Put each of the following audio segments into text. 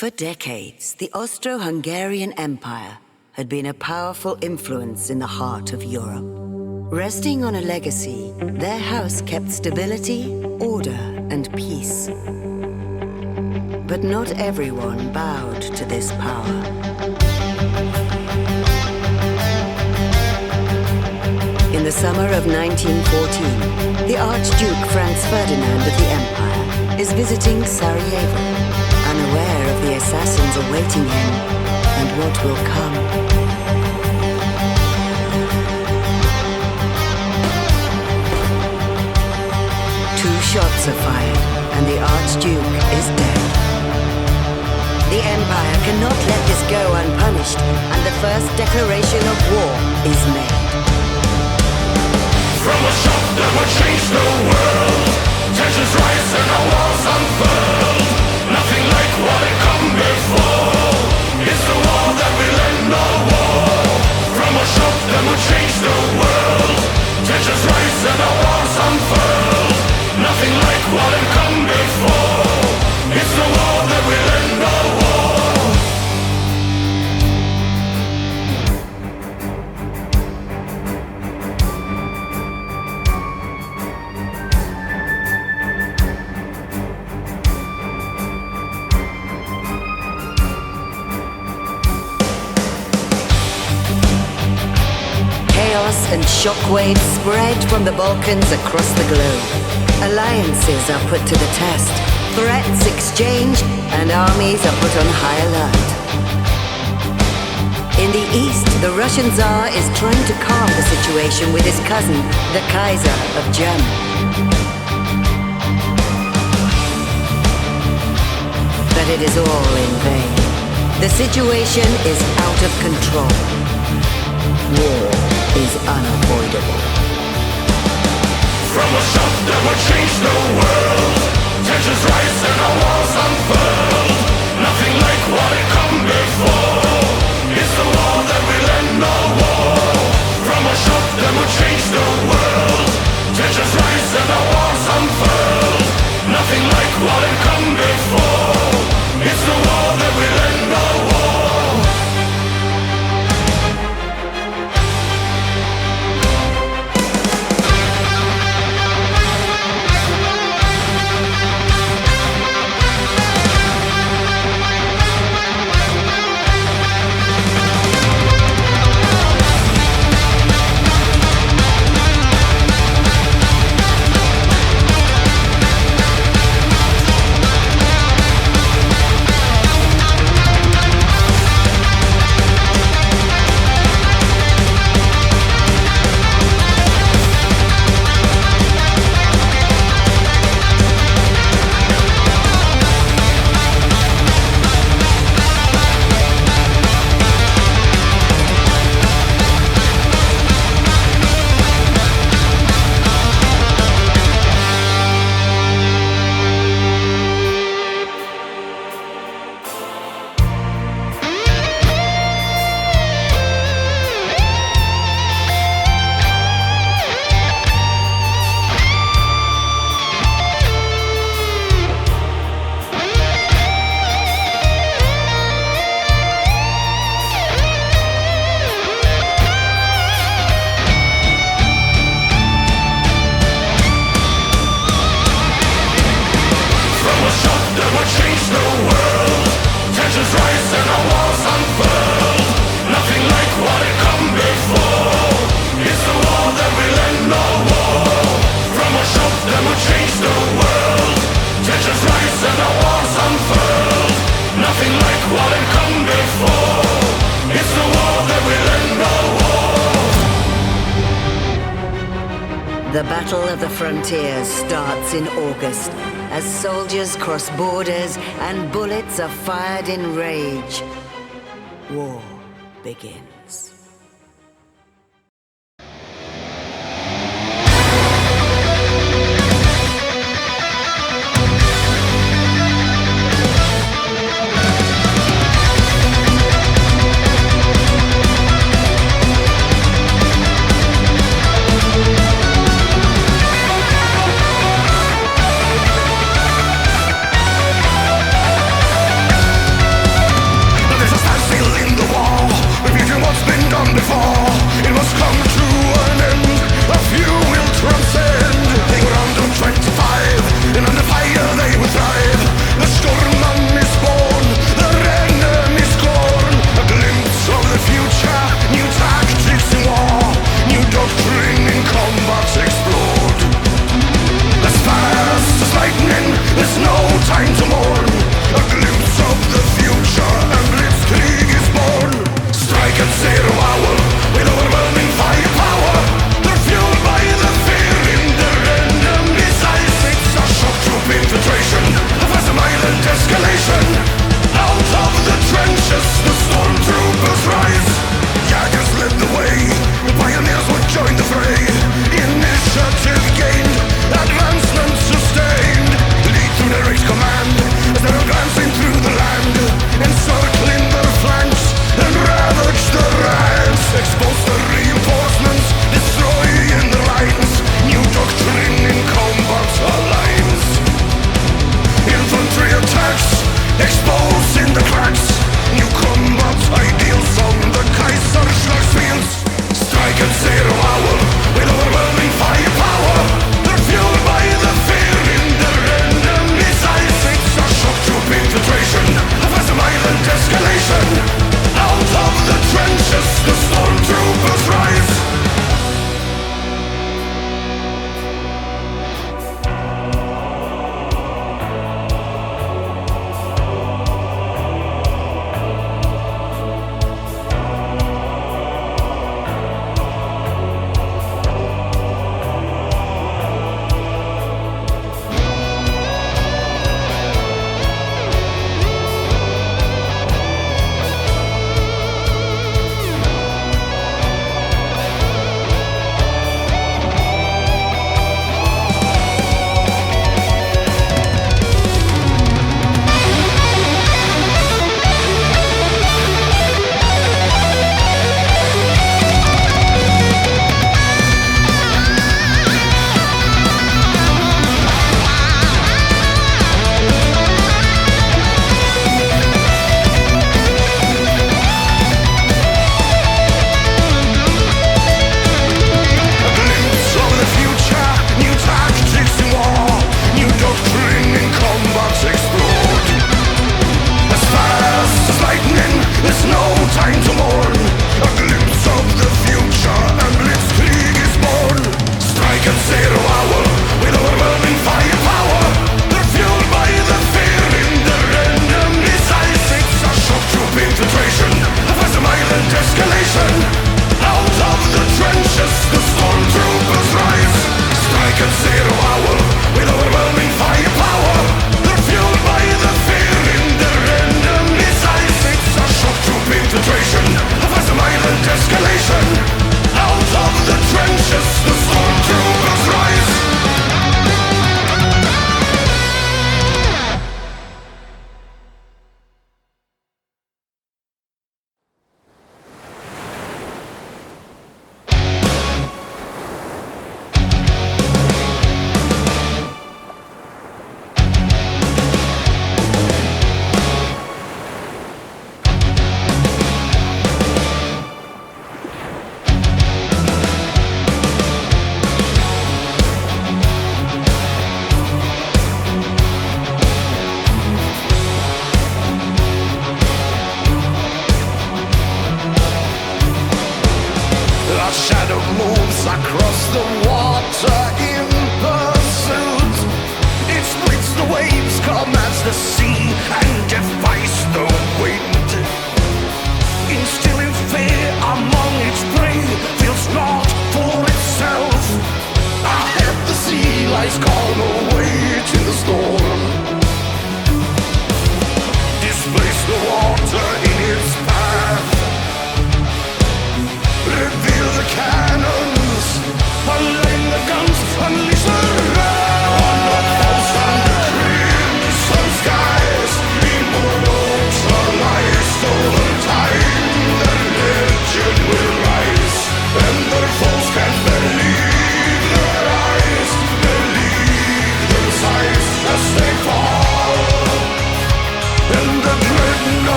For decades, the Austro-Hungarian Empire had been a powerful influence in the heart of Europe. Resting on a legacy, their house kept stability, order, and peace. But not everyone bowed to this power. In the summer of 1914, the Archduke Franz Ferdinand of the Empire is visiting Sarajevo, unaware of the assassins awaiting him and what will come. Two shots are fired, and the Archduke is dead. The Empire cannot let this go unpunished, and the first declaration of war is made. From a shock that would change the world, tensions rise and our walls unfurled. Nothing like what had come before. It's the war that will end all war. From a shock that would change the world, tensions rise and our walls unfurled. Nothing like what had come before. It's the war that will end all war. And shockwaves spread from the Balkans across the globe. Alliances are put to the test, threats exchanged, and armies are put on high alert. In the east, the Russian Tsar is trying to calm the situation with his cousin, the Kaiser of Germany. But it is all in vain. The situation is out of control. War is unavoidable. From a shock that would change the world, tensions rise and our walls unfurled. Nothing like what had come before. It's the war that will end all war. From a shock that would change the world, tensions rise and our walls unfurled. Nothing like what had come before. It's the war that will end all war. The Battle of the Frontiers starts in August as soldiers cross borders and bullets are fired in rage. War begins.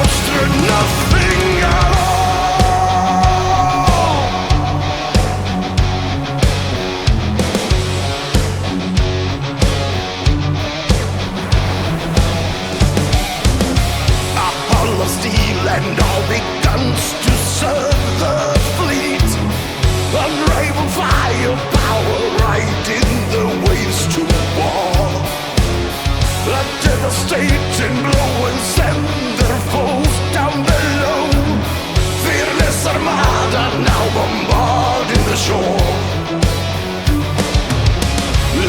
dreadnoughts dread nothing at all. A hull of steel and all big guns to serve the fleet. Unrivaled firepower riding the waves to war. A devastating blow and send their foes down below. Fearless armada now bombarding the shore.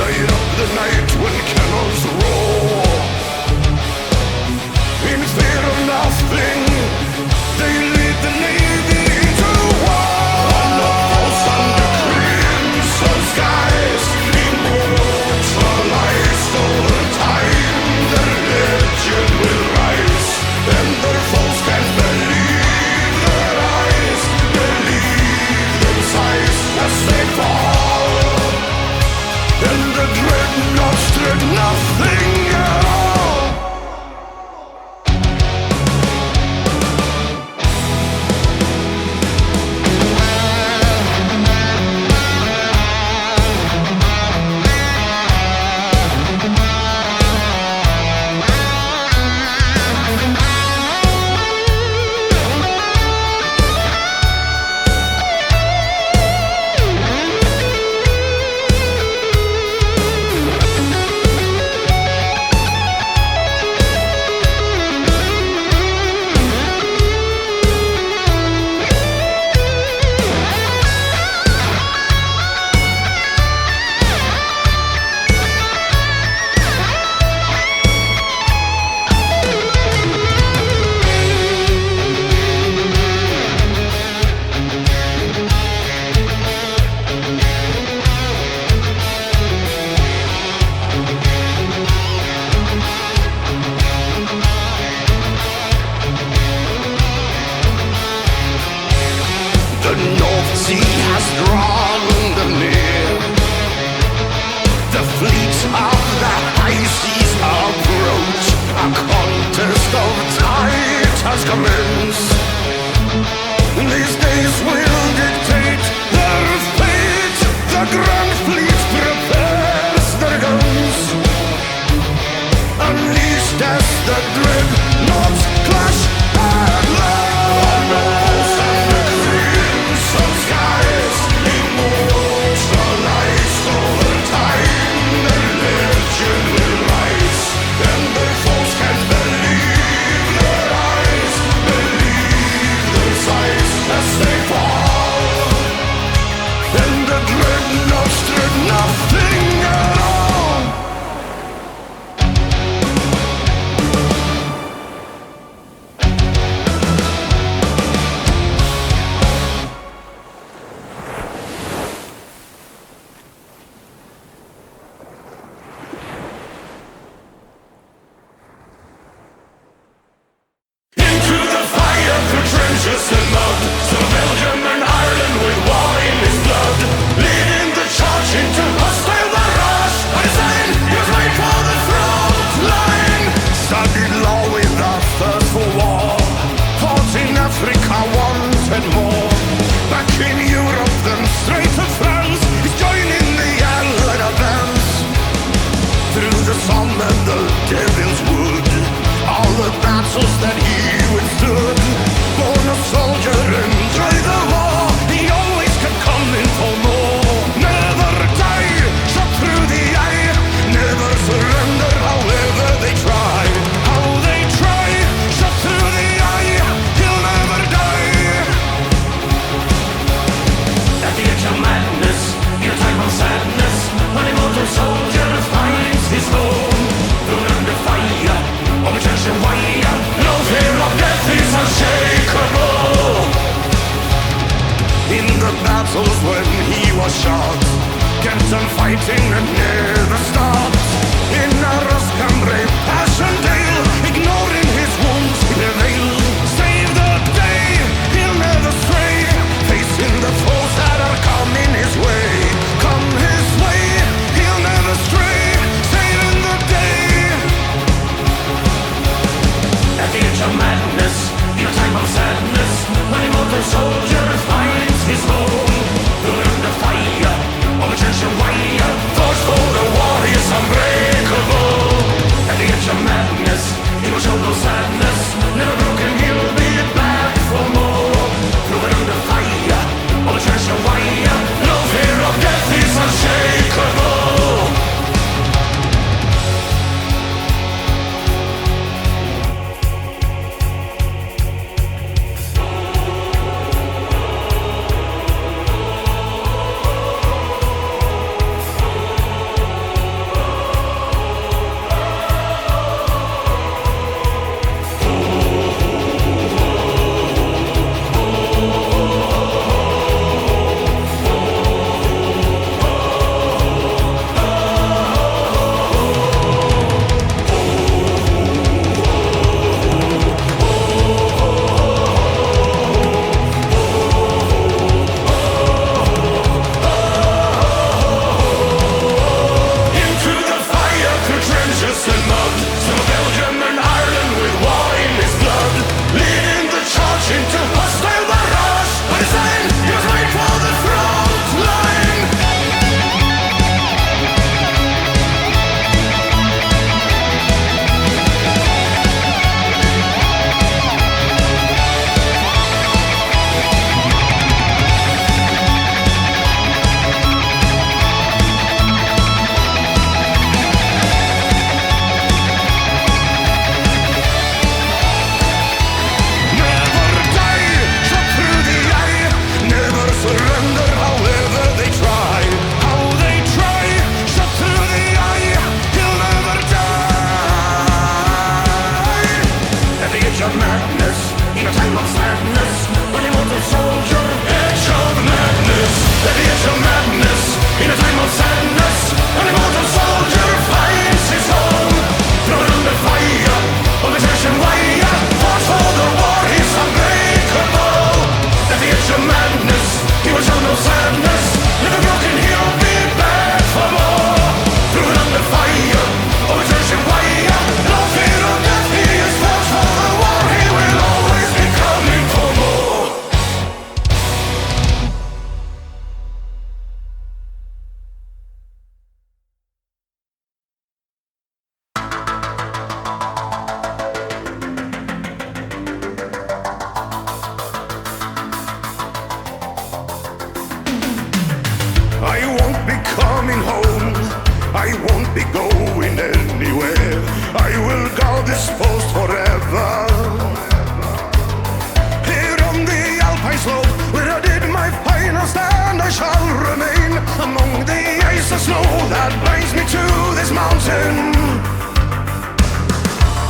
Light up the night when cannons roar. In fear of nothing, they lead the Navy to war. On the post under crimson skies, immortalized over time, their legend will rise, and their foes can't believe their eyes, believe their sighs as they fall, and the dreadnoughts dread nothing at all. The North Sea has drawn them near. The fleets of the high seas approach. A contest of tide has commenced. These days will dictate their fate. The Grand Fleet prepares their guns, unleashed as the dreadnoughts clash and land. Some skies immortalized over time, their legend will rise, and their foes can't believe their eyes, believe their sights as they fall, and the dreadnoughts dread nothing at all. Into the fire through trenches and mud, so Belgium and Ireland with war in his blood, leading the charge into hostile barrage. Einstein, he was right for the front line. Studied law with a thirst for war, fought in Africa once and more. Back in Europe, then straight to France, he's joining the Allied advance. Through the Somme and the Devil's Wood, all the battles that he withstood. Born a soldier and tried the war, he always kept coming for more. Never die, shot through the eye, never surrender however they try. How they try, shot through the eye, he'll never die. At the edge of madness, in a time of sadness, an immortal soldier finds his home. Thrown under fire, on the tension wire, no fear of death is unshakable. In the battles when he was shot, kept on fighting and never stopped. In a Roscam brave Passchendaele, ignoring his wounds, he prevailed. Save the day, he'll never stray, facing the foes that are coming his way. Come his way, he'll never stray, saving the day. At the edge of madness, coming home. I won't be going anywhere. I will guard this post forever. Here on the Alpine slope, where I did my final stand, I shall remain among the ice and snow that binds me to this mountain.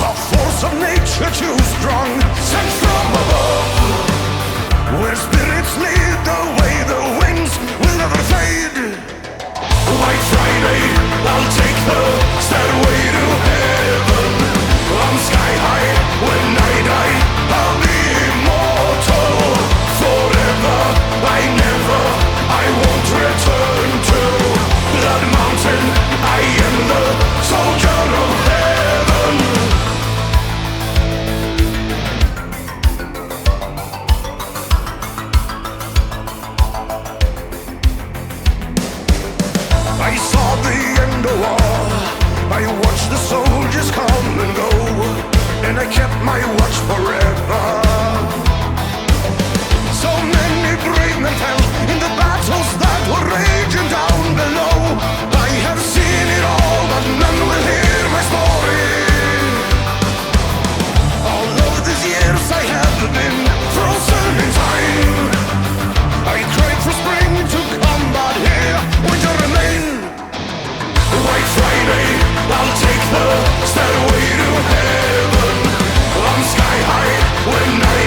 A force of nature too strong, sent from above, where spirits lead the way, the winds will never fade. White Friday, I'll take the stairway to heaven. I'm sky high, when I die, I'll be immortal. Forever, I won't return to Blood Mountain. I am the soldier of heaven. I saw the end of war. I watched the soldiers come and go, and I kept my watch forever. So many brave men fell in the battles that were raging down below. I have seen it all, but none will hear my story. All of these years I have been frozen in time. I cried for spring to come, but here winter remain. White Friday, I'll take the stairway to heaven. I'm sky high when I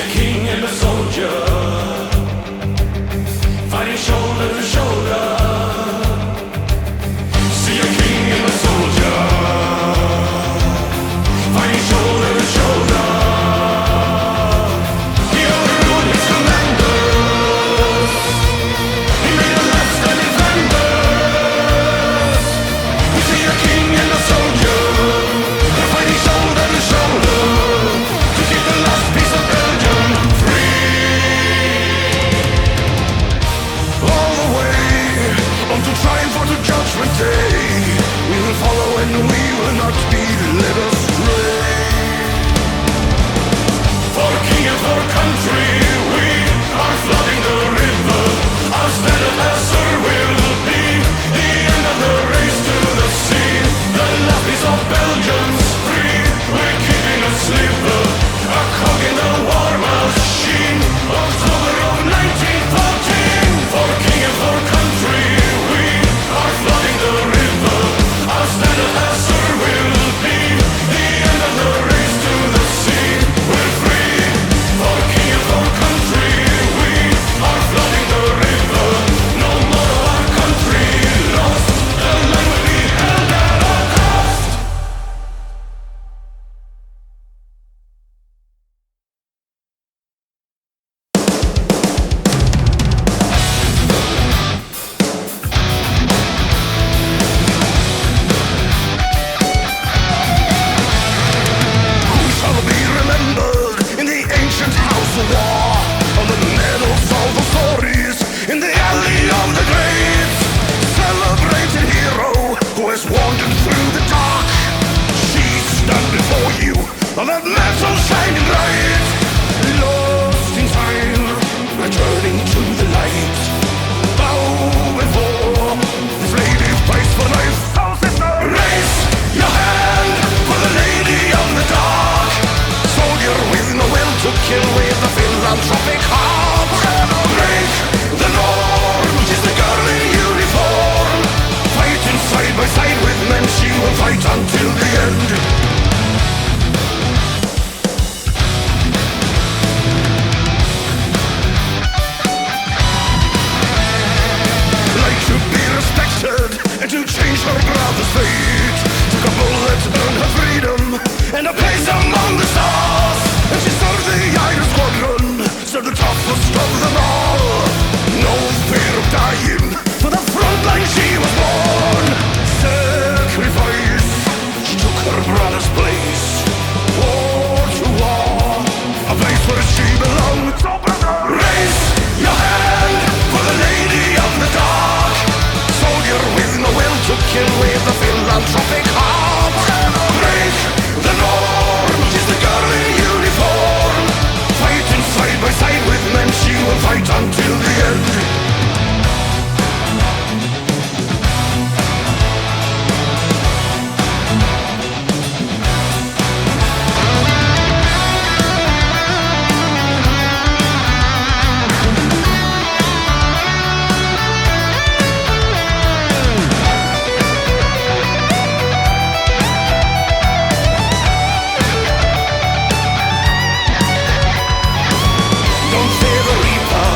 a king and a soldier fighting shoulder to shoulder. See a king and a soldier fighting shoulder to shoulder. He overruled his commanders. He made a last stand defenders. We see a king and a soldier fighting shoulder to shoulder to keep the last piece of Belgium free. All the way on to triumph or to judgment day, we will follow and we will not be led astray. For king and for country, we are flooding the river. Our standard answer will be the end of the race to the sea. The last piece of Belgium's free. We're keeping a sliver, a cog in the war machine. October of 1914. For king and for country, we are flooding the river. Our standard answer will be the end of the race to the sea. We're free. For king and for country, we are flooding the river. No more of our country lost. The land will be held at all cost. Who shall be remembered in the ancient house of war? On the medals of the stories in the alley of the great celebrated hero who has wandered through the dark. She stand before you on that metal shining light, lost in time, returning to the light. Bow before this lady fights for life. Soul sister, raise your hand for the lady of the dark. Soldier with no will to kill, with a philanthropic heart. Break the norm, she's the girl in uniform. Fighting side by side with men, she will fight until the end. Like to be respected and to change her brother's fate. Took a bullet, earned her freedom and a place among the stars. And she served the Iron Squadron, served the toughest of them all. No fear of dying, for the front line she was born. Sacrifice, she took her brother's place. War to war, a place where she belonged. So brother, raise your hand for the lady of the dark. Soldier with no will to kill, with a philanthropic heart. Break the norm, she's the girl in uniform. Fighting side by side with men, she will fight until the end. Don't fear the reaper,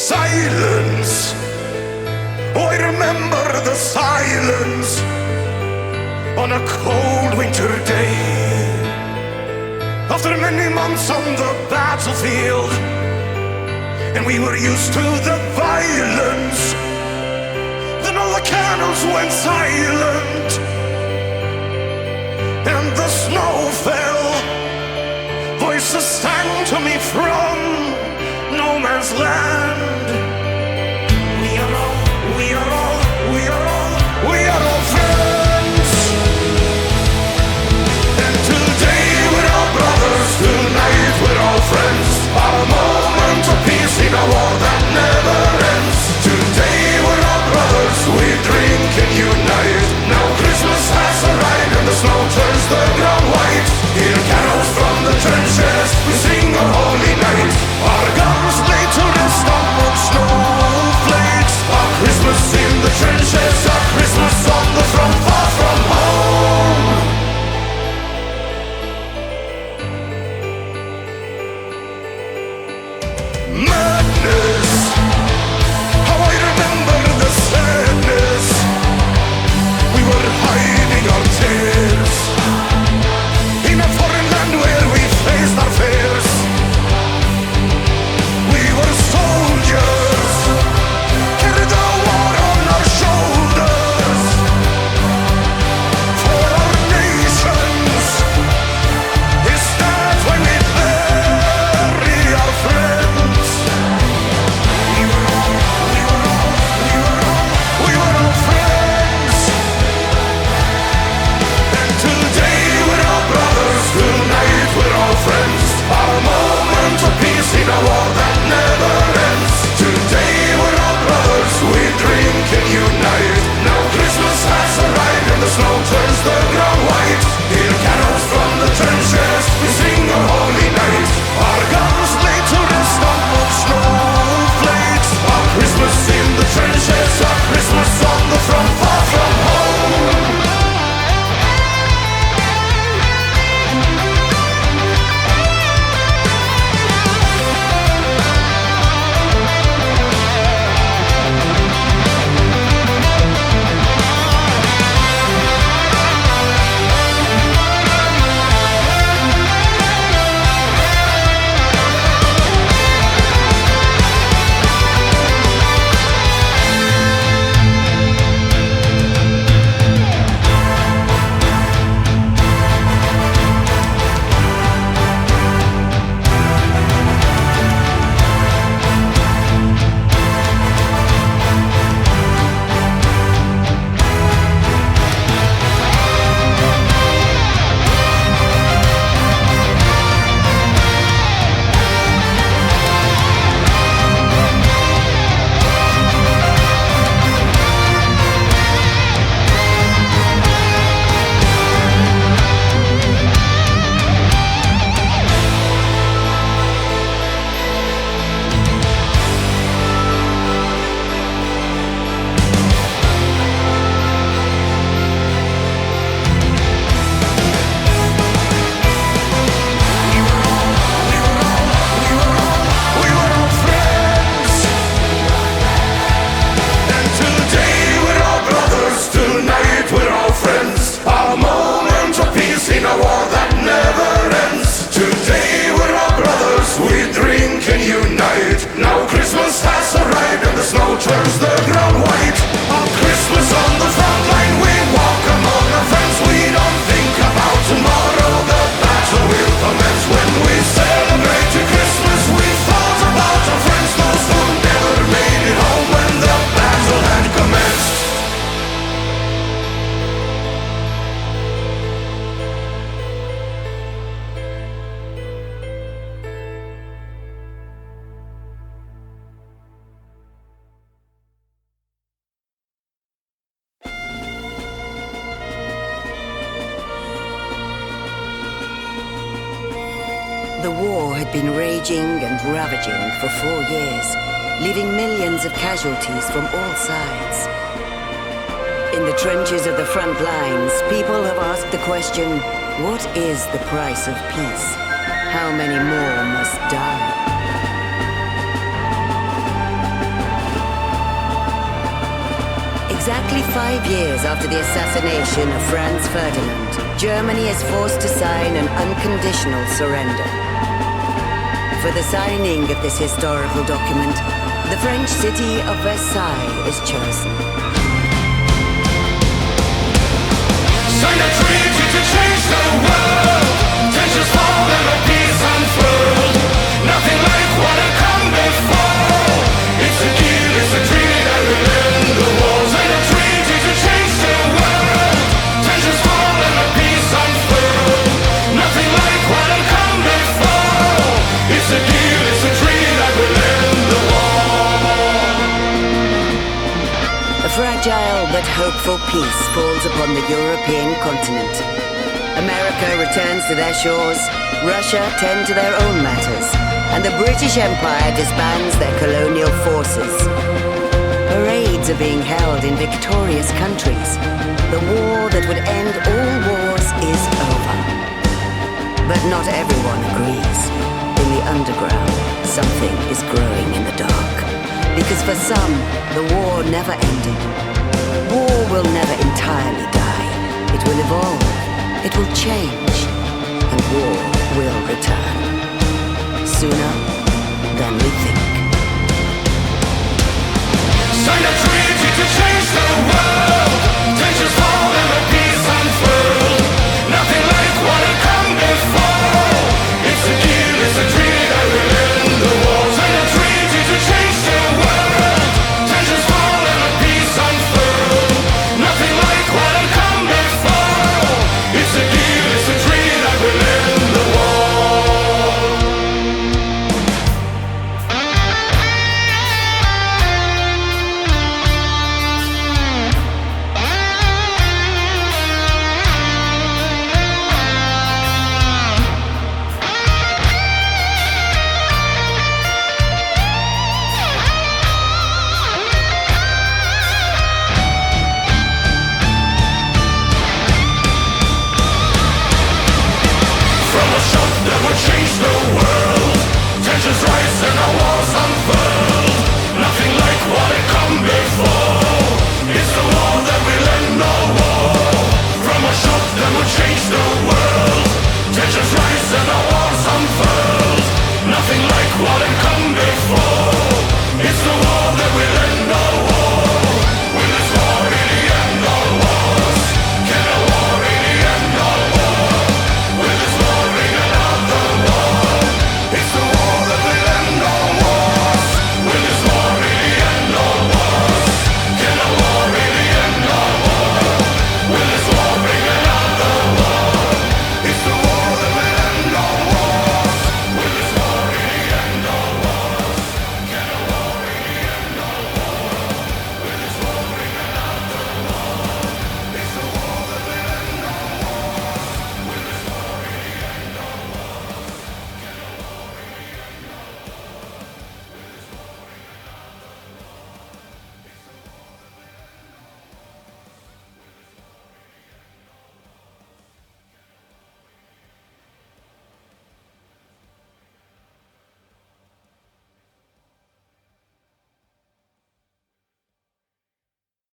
Silence. Oh, I remember the silence on a cold winter day. After many months on the battlefield, and we were used to the violence, then all the cannons went silent, and the snow fell. Voices sang to me from no man's land. We are all friends. And today we're all brothers, tonight we're all friends. Our moment of peace in a war that never ends. Today we're all brothers, we drink and unite. Now Christmas has arrived and the snow turns the ground white. Hear carols from the trenches, we sing a holy night. Our guns lay to rest on wood snowflakes. Our Christmas in the trenches, our Christmas on the front, far from home. Madness, how I remember the sadness. We were hiding our tears in a foreign land where we faced our fears. We were soldiers, carried the war on our shoulders for our nations. Is that why we bury our friends? We were all friends. And today we're all brothers, tonight we're all friends. Our moment of peace in a war that never ends. Today we're all brothers, we drink and unite. Now Christmas has arrived and the snow turns the ground white. Hear carols from the trenches, we sing a holy night. Our guns lay to rest on wood snowflakes. Our Christmas in the trenches, our Christmas on the front, far from home. Turns the ground white. On Christmas on the front line, we welcome all our friends. We don't think about tomorrow. The battle will commence when we celebrate Christmas. We thought about our friends, those who never made it home when the battle had commenced. The war had been raging and ravaging for 4 years, leaving millions of casualties from all sides. In the trenches of the front lines, people have asked the question, what is the price of peace? How many more must die? Exactly 5 years after the assassination of Franz Ferdinand, Germany is forced to sign an unconditional surrender. For the signing of this historical document, the French city of Versailles is chosen. Sign a treaty to change the world. Tensions fall and a peace unfurled. Nothing like what had come before. It's a deal, it's a treaty that will end the war. Sign a treaty to change the world. Tensions fall and a peace unfurled. Nothing like what had come before. It's a deal, it's a treaty that will end the war. A fragile but hopeful peace falls upon the European continent. America returns to their shores, Russia tend to their own matters, and the British Empire disbands their colonial forces. Parades are being held in victorious countries. The war that would end all wars is over. But not everyone agrees. In the underground, something is growing in the dark. Because for some, the war never ended. War will never entirely die. It will evolve, it will change, and war will return. Sooner